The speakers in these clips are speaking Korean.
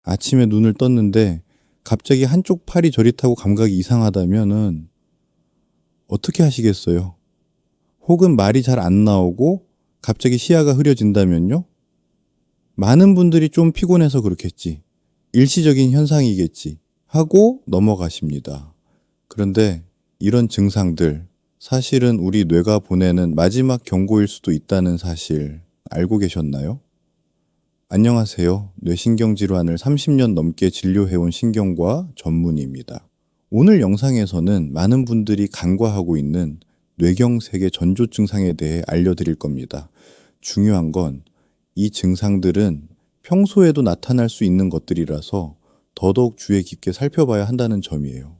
아침에 눈을 떴는데 갑자기 한쪽 팔이 저릿하고 감각이 이상하다면은 어떻게 하시겠어요? 혹은 말이 잘 안 나오고 갑자기 시야가 흐려진다면요? 많은 분들이 좀 피곤해서 그렇겠지. 일시적인 현상이겠지. 하고 넘어가십니다. 그런데 이런 증상들, 사실은 우리 뇌가 보내는 마지막 경고일 수도 있다는 사실 알고 계셨나요? 안녕하세요. 뇌신경질환을 30년 넘게 진료해온 신경과 전문의입니다. 오늘 영상에서는 많은 분들이 간과하고 있는 뇌경색의 전조 증상에 대해 알려드릴 겁니다. 중요한 건 이 증상들은 평소에도 나타날 수 있는 것들이라서 더더욱 주의 깊게 살펴봐야 한다는 점이에요.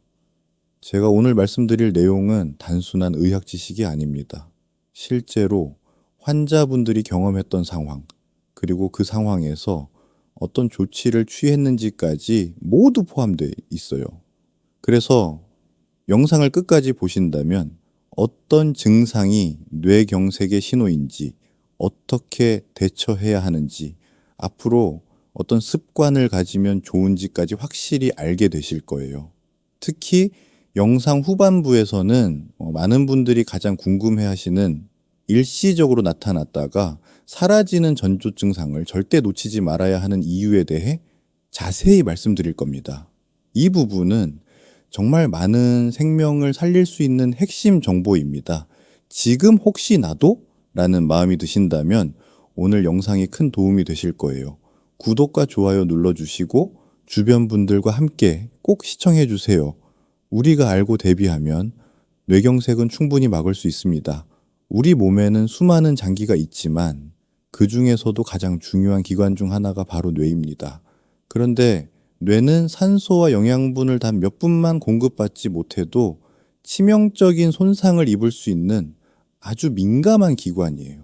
제가 오늘 말씀드릴 내용은 단순한 의학 지식이 아닙니다. 실제로 환자분들이 경험했던 상황, 그리고 그 상황에서 어떤 조치를 취했는지까지 모두 포함되어 있어요. 그래서 영상을 끝까지 보신다면 어떤 증상이 뇌경색의 신호인지, 어떻게 대처해야 하는지, 앞으로 어떤 습관을 가지면 좋은지까지 확실히 알게 되실 거예요. 특히 영상 후반부에서는 많은 분들이 가장 궁금해 하시는 일시적으로 나타났다가 사라지는 전조 증상을 절대 놓치지 말아야 하는 이유에 대해 자세히 말씀드릴 겁니다. 이 부분은 정말 많은 생명을 살릴 수 있는 핵심 정보입니다. 지금 혹시 나도? 라는 마음이 드신다면 오늘 영상이 큰 도움이 되실 거예요. 구독과 좋아요 눌러주시고 주변 분들과 함께 꼭 시청해 주세요. 우리가 알고 대비하면 뇌경색은 충분히 막을 수 있습니다. 우리 몸에는 수많은 장기가 있지만 그 중에서도 가장 중요한 기관 중 하나가 바로 뇌입니다. 그런데 뇌는 산소와 영양분을 단 몇 분만 공급받지 못해도 치명적인 손상을 입을 수 있는 아주 민감한 기관이에요.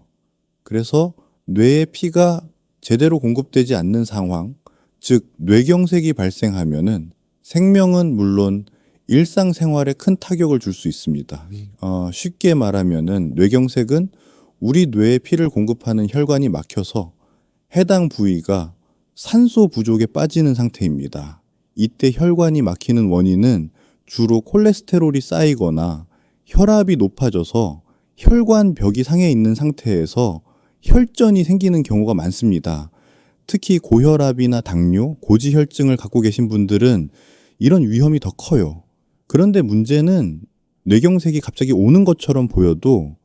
그래서 뇌에 피가 제대로 공급되지 않는 상황, 즉 뇌경색이 발생하면은 생명은 물론 일상생활에 큰 타격을 줄 수 있습니다. 쉽게 말하면은 뇌경색은 우리 뇌에 피를 공급하는 혈관이 막혀서 해당 부위가 산소 부족에 빠지는 상태입니다. 이때 혈관이 막히는 원인은 주로 콜레스테롤이 쌓이거나 혈압이 높아져서 혈관 벽이 상해 있는 상태에서 혈전이 생기는 경우가 많습니다. 특히 고혈압이나 당뇨, 고지혈증을 갖고 계신 분들은 이런 위험이 더 커요. 그런데 문제는 뇌경색이 갑자기 오는 것처럼 보여도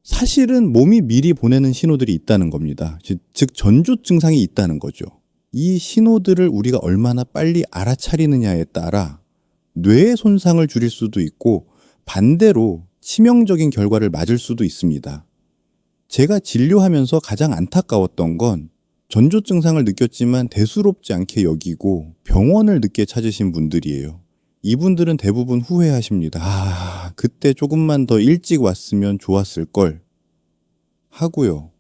사실은 몸이 미리 보내는 신호들이 있다는 겁니다. 즉 전조 증상이 있다는 거죠. 이 신호들을 우리가 얼마나 빨리 알아차리느냐에 따라 뇌의 손상을 줄일 수도 있고 반대로 치명적인 결과를 맞을 수도 있습니다. 제가 진료하면서 가장 안타까웠던 건 전조 증상을 느꼈지만 대수롭지 않게 여기고 병원을 늦게 찾으신 분들이에요. 이분들은 대부분 후회하십니다. 그때 조금만 더 일찍 왔으면 좋았을 걸 하고요.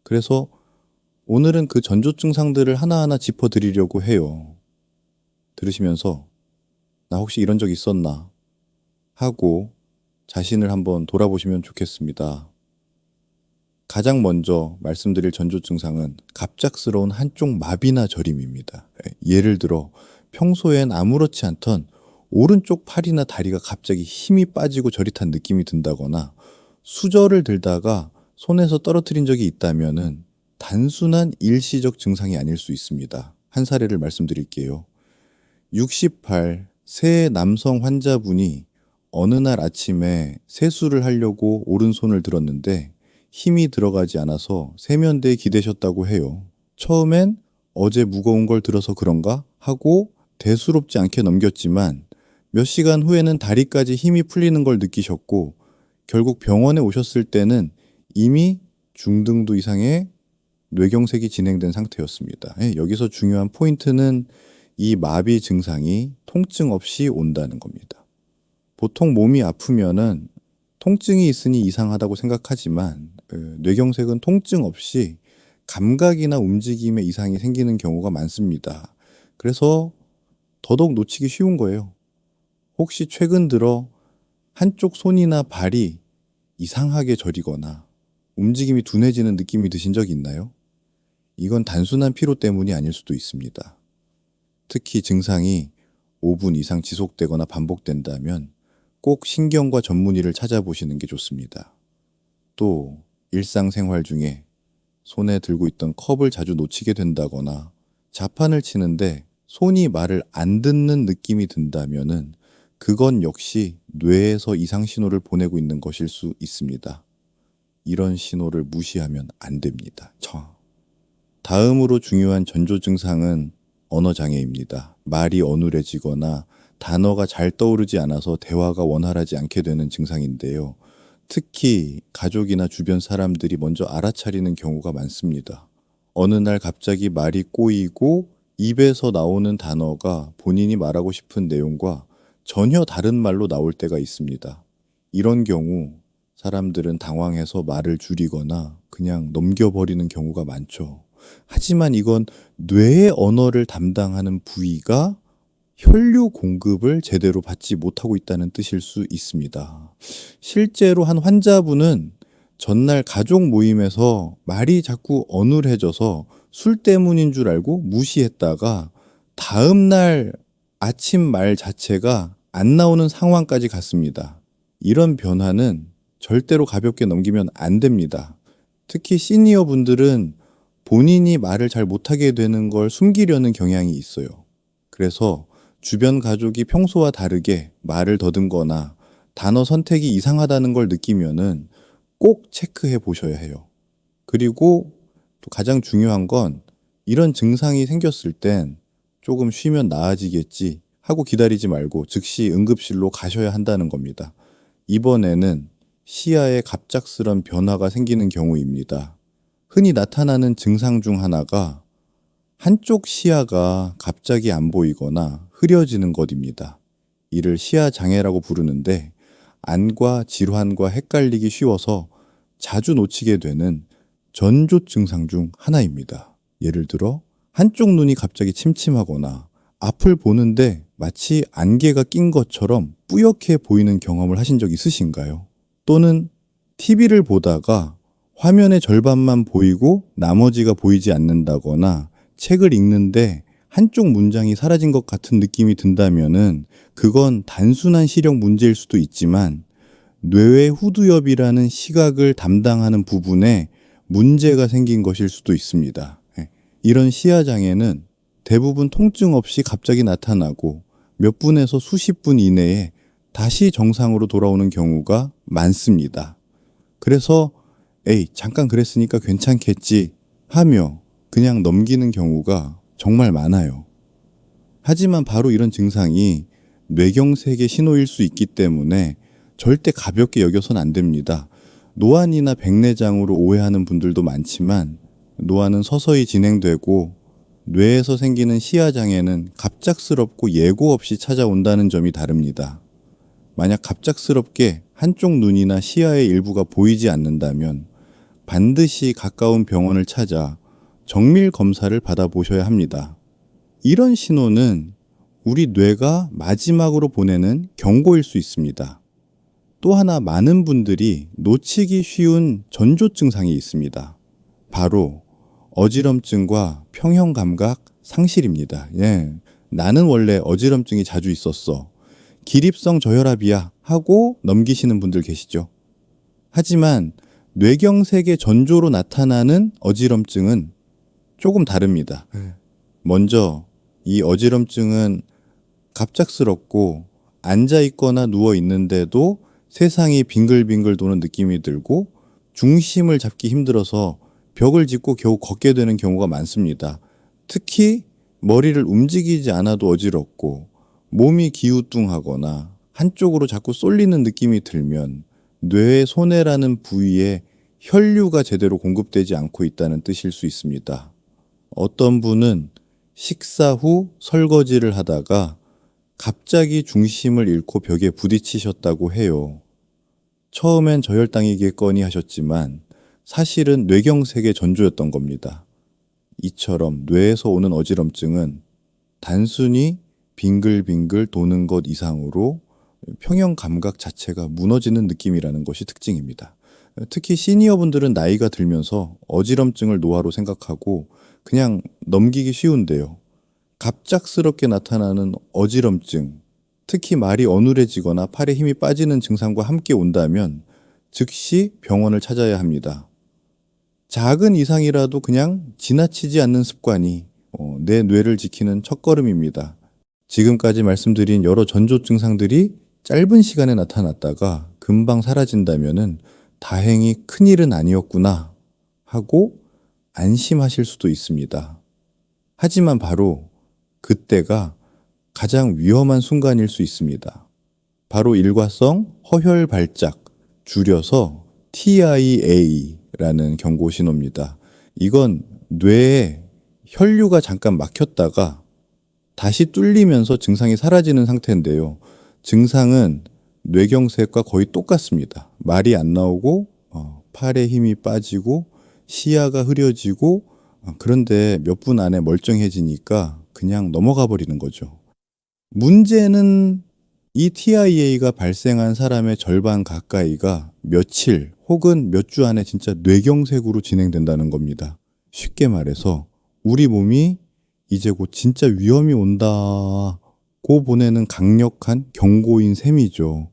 그래서 오늘은 그 전조 증상들을 하나하나 짚어드리려고 해요. 들으시면서 나 혹시 이런 적 있었나 하고 자신을 한번 돌아보시면 좋겠습니다. 가장 먼저 말씀드릴 전조 증상은 갑작스러운 한쪽 마비나 저림입니다. 예를 들어 평소엔 아무렇지 않던 오른쪽 팔이나 다리가 갑자기 힘이 빠지고 저릿한 느낌이 든다거나 수저를 들다가 손에서 떨어뜨린 적이 있다면은 단순한 일시적 증상이 아닐 수 있습니다. 한 사례를 말씀드릴게요. 68, 세 남성 환자분이 어느 날 아침에 세수를 하려고 오른손을 들었는데 힘이 들어가지 않아서 세면대에 기대셨다고 해요. 처음엔 어제 무거운 걸 들어서 그런가 하고 대수롭지 않게 넘겼지만 몇 시간 후에는 다리까지 힘이 풀리는 걸 느끼셨고 결국 병원에 오셨을 때는 이미 중등도 이상의 뇌경색이 진행된 상태였습니다. 여기서 중요한 포인트는 이 마비 증상이 통증 없이 온다는 겁니다. 보통 몸이 아프면은 통증이 있으니 이상하다고 생각하지만 뇌경색은 통증 없이 감각이나 움직임에 이상이 생기는 경우가 많습니다. 그래서 더더욱 놓치기 쉬운 거예요. 혹시 최근 들어 한쪽 손이나 발이 이상하게 저리거나 움직임이 둔해지는 느낌이 드신 적이 있나요? 이건 단순한 피로 때문이 아닐 수도 있습니다. 특히 증상이 5분 이상 지속되거나 반복된다면 꼭 신경과 전문의를 찾아보시는 게 좋습니다. 또 일상생활 중에 손에 들고 있던 컵을 자주 놓치게 된다거나 자판을 치는데 손이 말을 안 듣는 느낌이 든다면은 그건 역시 뇌에서 이상 신호를 보내고 있는 것일 수 있습니다. 이런 신호를 무시하면 안 됩니다. 다음으로 중요한 전조 증상은 언어 장애입니다. 말이 어눌해지거나 단어가 잘 떠오르지 않아서 대화가 원활하지 않게 되는 증상인데요. 특히 가족이나 주변 사람들이 먼저 알아차리는 경우가 많습니다. 어느 날 갑자기 말이 꼬이고 입에서 나오는 단어가 본인이 말하고 싶은 내용과 전혀 다른 말로 나올 때가 있습니다. 이런 경우 사람들은 당황해서 말을 줄이거나 그냥 넘겨버리는 경우가 많죠. 하지만 이건 뇌의 언어를 담당하는 부위가 혈류 공급을 제대로 받지 못하고 있다는 뜻일 수 있습니다. 실제로 한 환자분은 전날 가족 모임에서 말이 자꾸 어눌해져서 술 때문인 줄 알고 무시했다가 다음날 아침 말 자체가 안 나오는 상황까지 갔습니다. 이런 변화는 절대로 가볍게 넘기면 안 됩니다. 특히 시니어 분들은 본인이 말을 잘 못하게 되는 걸 숨기려는 경향이 있어요. 그래서 주변 가족이 평소와 다르게 말을 더듬거나 단어 선택이 이상하다는 걸 느끼면은 꼭 체크해 보셔야 해요. 그리고 또 가장 중요한 건 이런 증상이 생겼을 땐 조금 쉬면 나아지겠지 하고 기다리지 말고 즉시 응급실로 가셔야 한다는 겁니다. 이번에는 시야에 갑작스런 변화가 생기는 경우입니다. 흔히 나타나는 증상 중 하나가 한쪽 시야가 갑자기 안 보이거나 흐려지는 것입니다. 이를 시야 장애라고 부르는데 안과 질환과 헷갈리기 쉬워서 자주 놓치게 되는 전조 증상 중 하나입니다. 예를 들어 한쪽 눈이 갑자기 침침하거나 앞을 보는데 마치 안개가 낀 것처럼 뿌옇게 보이는 경험을 하신 적 있으신가요? 또는 TV를 보다가 화면의 절반만 보이고 나머지가 보이지 않는다거나 책을 읽는데 한쪽 문장이 사라진 것 같은 느낌이 든다면은 그건 단순한 시력 문제일 수도 있지만 뇌의 후두엽이라는 시각을 담당하는 부분에 문제가 생긴 것일 수도 있습니다. 이런 시야장애는 대부분 통증 없이 갑자기 나타나고 몇 분에서 수십 분 이내에 다시 정상으로 돌아오는 경우가 많습니다. 그래서 에이, 잠깐 그랬으니까 괜찮겠지 하며 그냥 넘기는 경우가 정말 많아요. 하지만 바로 이런 증상이 뇌경색의 신호일 수 있기 때문에 절대 가볍게 여겨서는 안 됩니다. 노안이나 백내장으로 오해하는 분들도 많지만 노안은 서서히 진행되고 뇌에서 생기는 시야장애는 갑작스럽고 예고 없이 찾아온다는 점이 다릅니다. 만약 갑작스럽게 한쪽 눈이나 시야의 일부가 보이지 않는다면 반드시 가까운 병원을 찾아 정밀 검사를 받아보셔야 합니다. 이런 신호는 우리 뇌가 마지막으로 보내는 경고일 수 있습니다. 또 하나 많은 분들이 놓치기 쉬운 전조 증상이 있습니다. 바로 어지럼증과 평형감각 상실입니다. 나는 원래 어지럼증이 자주 있었어. 기립성 저혈압이야 하고 넘기시는 분들 계시죠. 하지만 뇌경색의 전조로 나타나는 어지럼증은 조금 다릅니다. 먼저 이 어지럼증은 갑작스럽고 앉아있거나 누워있는데도 세상이 빙글빙글 도는 느낌이 들고 중심을 잡기 힘들어서 벽을 짚고 겨우 걷게 되는 경우가 많습니다. 특히 머리를 움직이지 않아도 어지럽고 몸이 기우뚱하거나 한쪽으로 자꾸 쏠리는 느낌이 들면 뇌의 소뇌라는 부위에 혈류가 제대로 공급되지 않고 있다는 뜻일 수 있습니다. 어떤 분은 식사 후 설거지를 하다가 갑자기 중심을 잃고 벽에 부딪히셨다고 해요. 처음엔 저혈당이겠거니 하셨지만 사실은 뇌경색의 전조였던 겁니다. 이처럼 뇌에서 오는 어지럼증은 단순히 빙글빙글 도는 것 이상으로 평형 감각 자체가 무너지는 느낌이라는 것이 특징입니다. 특히 시니어분들은 나이가 들면서 어지럼증을 노화로 생각하고 그냥 넘기기 쉬운데요. 갑작스럽게 나타나는 어지럼증, 특히 말이 어눌해지거나 팔에 힘이 빠지는 증상과 함께 온다면 즉시 병원을 찾아야 합니다. 작은 이상이라도 그냥 지나치지 않는 습관이 내 뇌를 지키는 첫걸음입니다. 지금까지 말씀드린 여러 전조 증상들이 짧은 시간에 나타났다가 금방 사라진다면은 다행히 큰일은 아니었구나 하고 안심하실 수도 있습니다. 하지만 바로 그때가 가장 위험한 순간일 수 있습니다. 바로 일과성 허혈 발작, 줄여서 TIA라는 경고 신호입니다. 이건 뇌에 혈류가 잠깐 막혔다가 다시 뚫리면서 증상이 사라지는 상태인데요. 증상은 뇌경색과 거의 똑같습니다. 말이 안 나오고 팔에 힘이 빠지고 시야가 흐려지고 그런데 몇 분 안에 멀쩡해지니까 그냥 넘어가 버리는 거죠. 문제는 이 TIA가 발생한 사람의 절반 가까이가 며칠 혹은 몇 주 안에 진짜 뇌경색으로 진행된다는 겁니다. 쉽게 말해서 우리 몸이 이제 곧 진짜 위험이 온다고 보내는 강력한 경고인 셈이죠.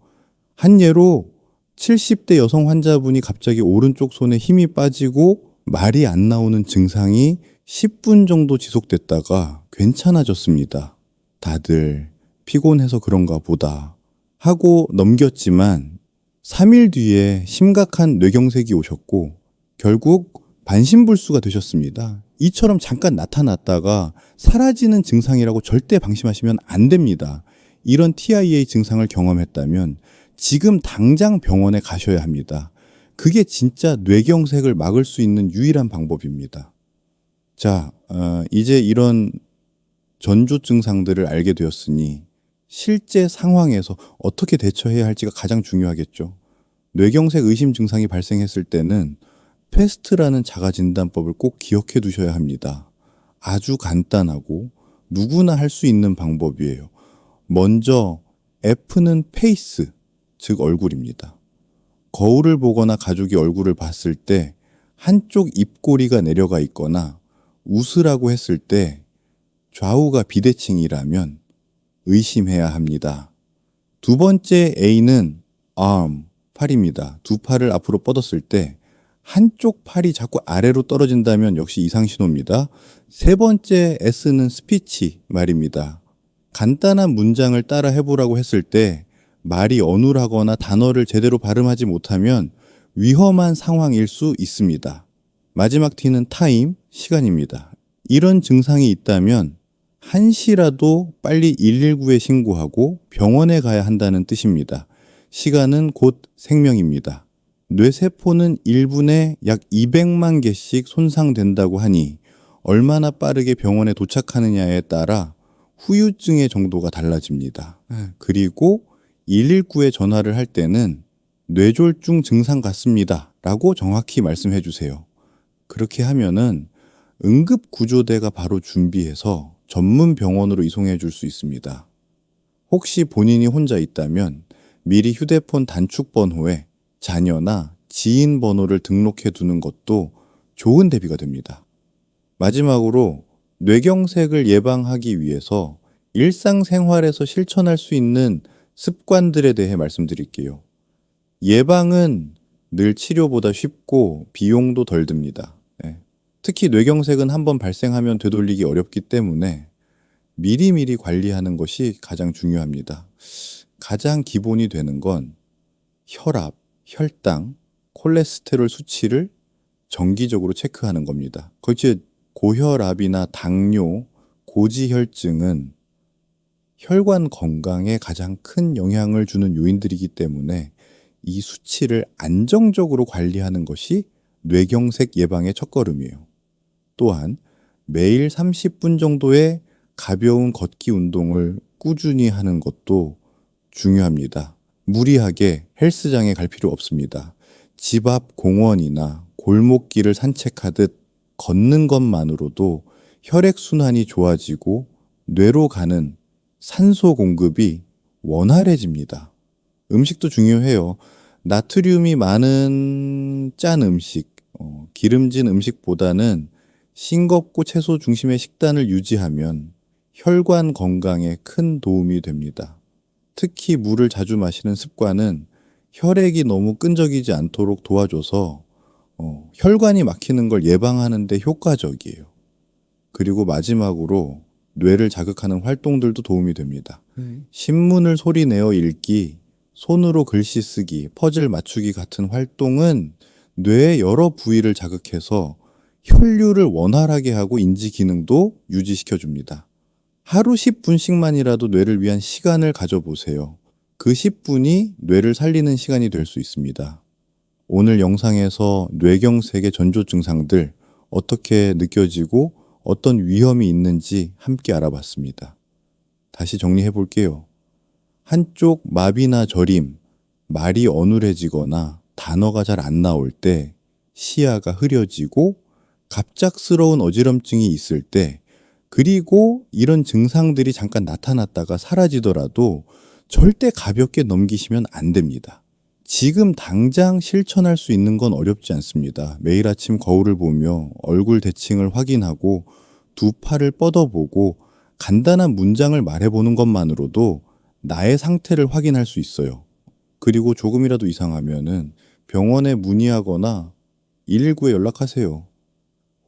한 예로 70대 여성 환자분이 갑자기 오른쪽 손에 힘이 빠지고 말이 안 나오는 증상이 10분 정도 지속됐다가 괜찮아졌습니다. 다들 피곤해서 그런가 보다 하고 넘겼지만 3일 뒤에 심각한 뇌경색이 오셨고 결국 반신불수가 되셨습니다. 이처럼 잠깐 나타났다가 사라지는 증상이라고 절대 방심하시면 안 됩니다. 이런 TIA 증상을 경험했다면 지금 당장 병원에 가셔야 합니다. 그게 진짜 뇌경색을 막을 수 있는 유일한 방법입니다. 자, 이제 이런 전조 증상들을 알게 되었으니 실제 상황에서 어떻게 대처해야 할지가 가장 중요하겠죠. 뇌경색 의심 증상이 발생했을 때는 패스트라는 자가진단법을 꼭 기억해 두셔야 합니다. 아주 간단하고 누구나 할 수 있는 방법이에요. 먼저 F는 페이스, 즉 얼굴입니다. 거울을 보거나 가족이 얼굴을 봤을 때 한쪽 입꼬리가 내려가 있거나 웃으라고 했을 때 좌우가 비대칭이라면 의심해야 합니다. 두 번째 A는 arm, 팔입니다. 두 팔을 앞으로 뻗었을 때 한쪽 팔이 자꾸 아래로 떨어진다면 역시 이상 신호입니다. 세 번째 S는 스피치, 말입니다. 간단한 문장을 따라 해보라고 했을 때 말이 어눌하거나 단어를 제대로 발음하지 못하면 위험한 상황일 수 있습니다. 마지막 T는 타임, 시간입니다. 이런 증상이 있다면 한시라도 빨리 119에 신고하고 병원에 가야 한다는 뜻입니다. 시간은 곧 생명입니다. 뇌세포는 1분에 약 200만 개씩 손상된다고 하니 얼마나 빠르게 병원에 도착하느냐에 따라 후유증의 정도가 달라집니다. 그리고 119에 전화를 할 때는 뇌졸중 증상 같습니다 라고 정확히 말씀해 주세요. 그렇게 하면은 응급구조대가 바로 준비해서 전문 병원으로 이송해 줄 수 있습니다. 혹시 본인이 혼자 있다면 미리 휴대폰 단축 번호에 자녀나 지인 번호를 등록해 두는 것도 좋은 대비가 됩니다. 마지막으로 뇌경색을 예방하기 위해서 일상생활에서 실천할 수 있는 습관들에 대해 말씀드릴게요. 예방은 늘 치료보다 쉽고 비용도 덜 듭니다. 특히 뇌경색은 한번 발생하면 되돌리기 어렵기 때문에 미리미리 관리하는 것이 가장 중요합니다. 가장 기본이 되는 건 혈압, 혈당, 콜레스테롤 수치를 정기적으로 체크하는 겁니다. 그렇지 고혈압이나 당뇨, 고지혈증은 혈관 건강에 가장 큰 영향을 주는 요인들이기 때문에 이 수치를 안정적으로 관리하는 것이 뇌경색 예방의 첫걸음이에요. 또한 매일 30분 정도의 가벼운 걷기 운동을 꾸준히 하는 것도 중요합니다. 무리하게 헬스장에 갈 필요 없습니다. 집 앞 공원이나 골목길을 산책하듯 걷는 것만으로도 혈액순환이 좋아지고 뇌로 가는 산소 공급이 원활해집니다. 음식도 중요해요. 나트륨이 많은 짠 음식, 기름진 음식보다는 싱겁고 채소 중심의 식단을 유지하면 혈관 건강에 큰 도움이 됩니다. 특히 물을 자주 마시는 습관은 혈액이 너무 끈적이지 않도록 도와줘서 혈관이 막히는 걸 예방하는 데 효과적이에요. 그리고 마지막으로 뇌를 자극하는 활동들도 도움이 됩니다. 신문을 소리내어 읽기, 손으로 글씨 쓰기, 퍼즐 맞추기 같은 활동은 뇌의 여러 부위를 자극해서 혈류를 원활하게 하고 인지 기능도 유지시켜줍니다. 하루 10분씩만이라도 뇌를 위한 시간을 가져보세요. 그 10분이 뇌를 살리는 시간이 될 수 있습니다. 오늘 영상에서 뇌경색의 전조 증상들 어떻게 느껴지고 어떤 위험이 있는지 함께 알아봤습니다. 다시 정리해 볼게요. 한쪽 마비나 저림, 말이 어눌해지거나 단어가 잘 안 나올 때, 시야가 흐려지고 갑작스러운 어지럼증이 있을 때, 그리고 이런 증상들이 잠깐 나타났다가 사라지더라도 절대 가볍게 넘기시면 안 됩니다. 지금 당장 실천할 수 있는 건 어렵지 않습니다. 매일 아침 거울을 보며 얼굴 대칭을 확인하고 두 팔을 뻗어보고 간단한 문장을 말해보는 것만으로도 나의 상태를 확인할 수 있어요. 그리고 조금이라도 이상하면은 병원에 문의하거나 119에 연락하세요.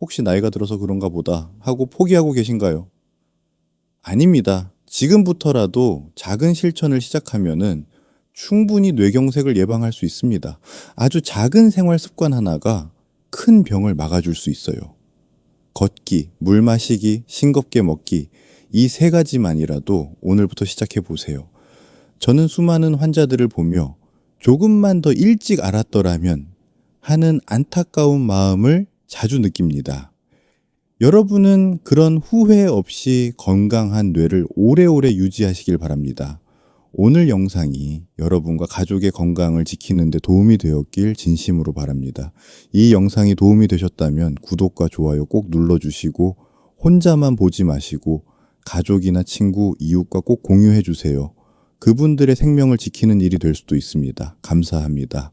혹시 나이가 들어서 그런가 보다 하고 포기하고 계신가요? 아닙니다. 지금부터라도 작은 실천을 시작하면은 충분히 뇌경색을 예방할 수 있습니다. 아주 작은 생활 습관 하나가 큰 병을 막아줄 수 있어요. 걷기, 물 마시기, 싱겁게 먹기, 이 세 가지만이라도 오늘부터 시작해 보세요. 저는 수많은 환자들을 보며 조금만 더 일찍 알았더라면 하는 안타까운 마음을 자주 느낍니다. 여러분은 그런 후회 없이 건강한 뇌를 오래오래 유지하시길 바랍니다. 오늘 영상이 여러분과 가족의 건강을 지키는 데 도움이 되었길 진심으로 바랍니다. 이 영상이 도움이 되셨다면 구독과 좋아요 꼭 눌러주시고 혼자만 보지 마시고 가족이나 친구, 이웃과 꼭 공유해 주세요. 그분들의 생명을 지키는 일이 될 수도 있습니다. 감사합니다.